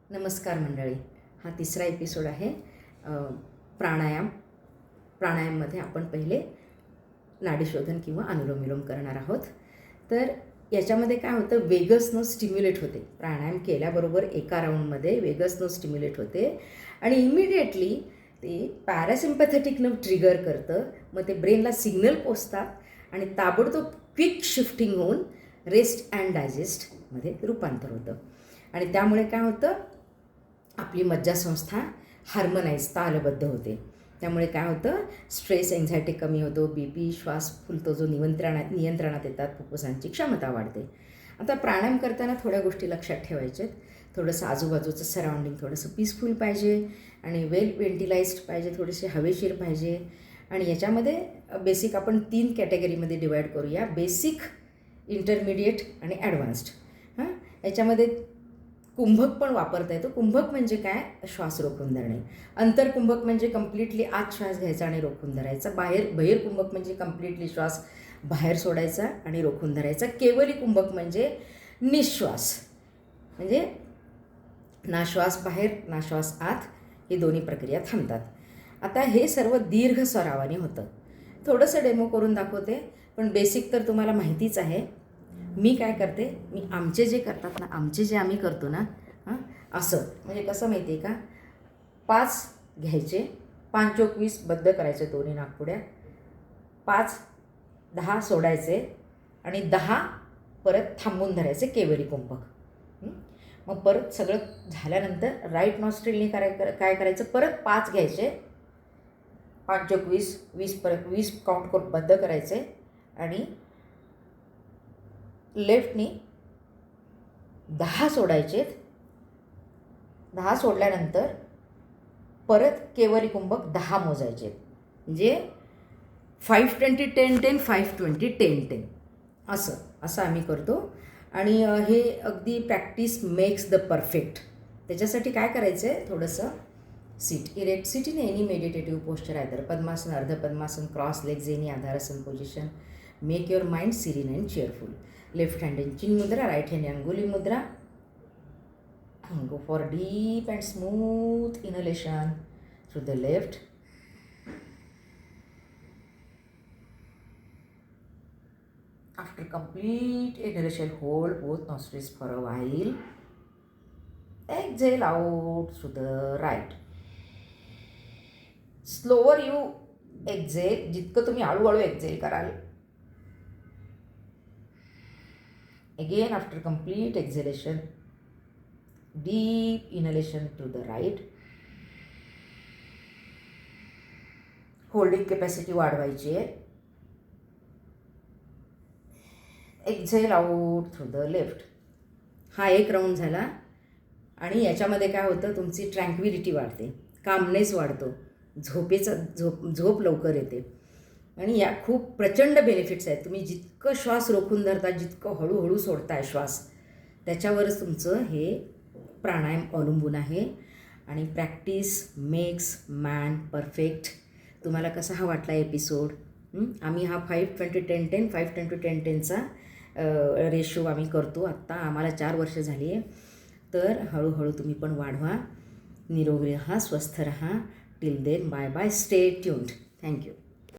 नमस्कार मंडळी. हा तिसरा एपिसोड आहे प्राणायाममध्ये आपण पहिले नाडीशोधन किंवा अनुलोम विलोम करणार आहोत. तर याच्यामध्ये काय होतं, वेगस नर्व स्टिम्युलेट होते. प्राणायाम केल्याबरोबर एका राऊंडमध्ये वेगस नर्व स्टिम्युलेट होते आणि इमिडिएटली ते पॅरासिम्पॅथेटिक नर्व ट्रिगर करतं. मग ते ब्रेनला सिग्नल पोचतात आणि ताबडतोब क्विक शिफ्टिंग होऊन रेस्ट अँड डायजेस्टमध्ये रूपांतर होतं. आणि त्यामुळे काय होतं, आपली मज्जासंस्था हार्मोनाइज तालबद्ध होते. त्यामुळे काय होतं, स्ट्रेस एन्झायटी कमी होतो, BP श्वास फुलतो, जो नियंत्रणात येतात, फुफ्फुसांची क्षमता वाढते. आता प्राणायाम करताना थोड्या गोष्टी लक्षात ठेवायच्या आहेत. थोडंसं आजूबाजूचं सराउंडिंग थोडंसं पीसफुल पाहिजे आणि वेल व्हेंटिलाइज्ड पाहिजे, थोडेसे हवेशीर पाहिजे. आणि याच्यामध्ये बेसिक आपण 3 कॅटेगरीमध्ये डिवाईड करूया: बेसिक, इंटरमिडिएट आणि ॲडव्हान्स्ड. याच्यामध्ये कुंभक पण वापरता येतो. कुंभक म्हणजे काय, श्वास रोखून धरणे. अंतरकुंभक म्हणजे कम्प्लिटली आत श्वास घ्यायचा आणि रोखून धरायचा. बहिर्कुंभक म्हणजे कम्प्लिटली श्वास बाहेर सोडायचा आणि रोखून धरायचा. केवली कुंभक म्हणजे निश्वास, म्हणजे ना श्वास बाहेर ना श्वास आत, ही दोन्ही प्रक्रिया थांबतात. आता हे सर्व दीर्घ सरावाने होतं. थोडंसं डेमो करून दाखवते, पण बेसिक तर तुम्हाला माहितीच आहे. मी काय करते, मी आमचे जे करतात ना, आम्ही करतो ना, असं म्हणजे कसं माहिती आहे का, 5 घ्यायचे, 5 चोक 20 बद्ध करायचे दोन्ही नाकपुड्या, 5 10 सोडायचे आणि 10 परत थांबून धरायचे, केवली कुंभक. मग परत सगळं झाल्यानंतर राईट नॉस्ट्रिलनी काय करायचं, परत 5 घ्यायचे, 5 चोक 20, 20 परत 20 काउंट करून बद्ध करायचे आणि लेफ्टनी 10 सोडायचे. 10 सोडल्यानंतर परत केवली कुंभक 10 मोजायचे. म्हणजे 5-20-10-10, 5-20-10-10 असं आम्ही करतो. आणि हे अगदी प्रॅक्टिस मेक्स द परफेक्ट. त्याच्यासाठी काय करायचं आहे, थोडंसं erect sit in any meditative posture, either padmasana, ardha padmasana, cross legs, any adharasana position. Make your mind serene and cheerful. Left hand in chin mudra, right hand अंगुली मुद्रा. Go for deep and smooth inhalation through the left. After complete inhalation, hold both nostrils for a while. Exhale out through the right. Slower you exhale, जितकं तुम्ही हळूहळू exhale कराल. Again, after complete exhalation, deep inhalation to the right. Holding capacity वाढवायची आहे. Exhale out through the left. हा एक round झाला. आणि याच्यामध्ये काय होतं, तुमची ट्रँक्विलिटी वाढते, कामनेस वाढतो, झोप लवकर येते. आणि या खूप प्रचंड बेनिफिट्स आहेत. तुम्ही जितकं श्वास रोखून धरता, जितकं हळूहळू सोडताय श्वास, त्याच्यावरच तुमचं हे प्राणायाम अवलंबून आहे. आणि प्रॅक्टिस मेक्स मॅन परफेक्ट. तुम्हाला कसा हा वाटला एपिसोड? आम्ही हा 5-20-10-10, 5-10-10-10चा रेशो आम्ही करतो. आत्ता आम्हाला 4 वर्ष झाली आहे. तर हळूहळू तुम्ही पण वाढवा. निरोगी रहा, स्वस्थ रहा. Till then, bye bye, stay tuned. Thank you.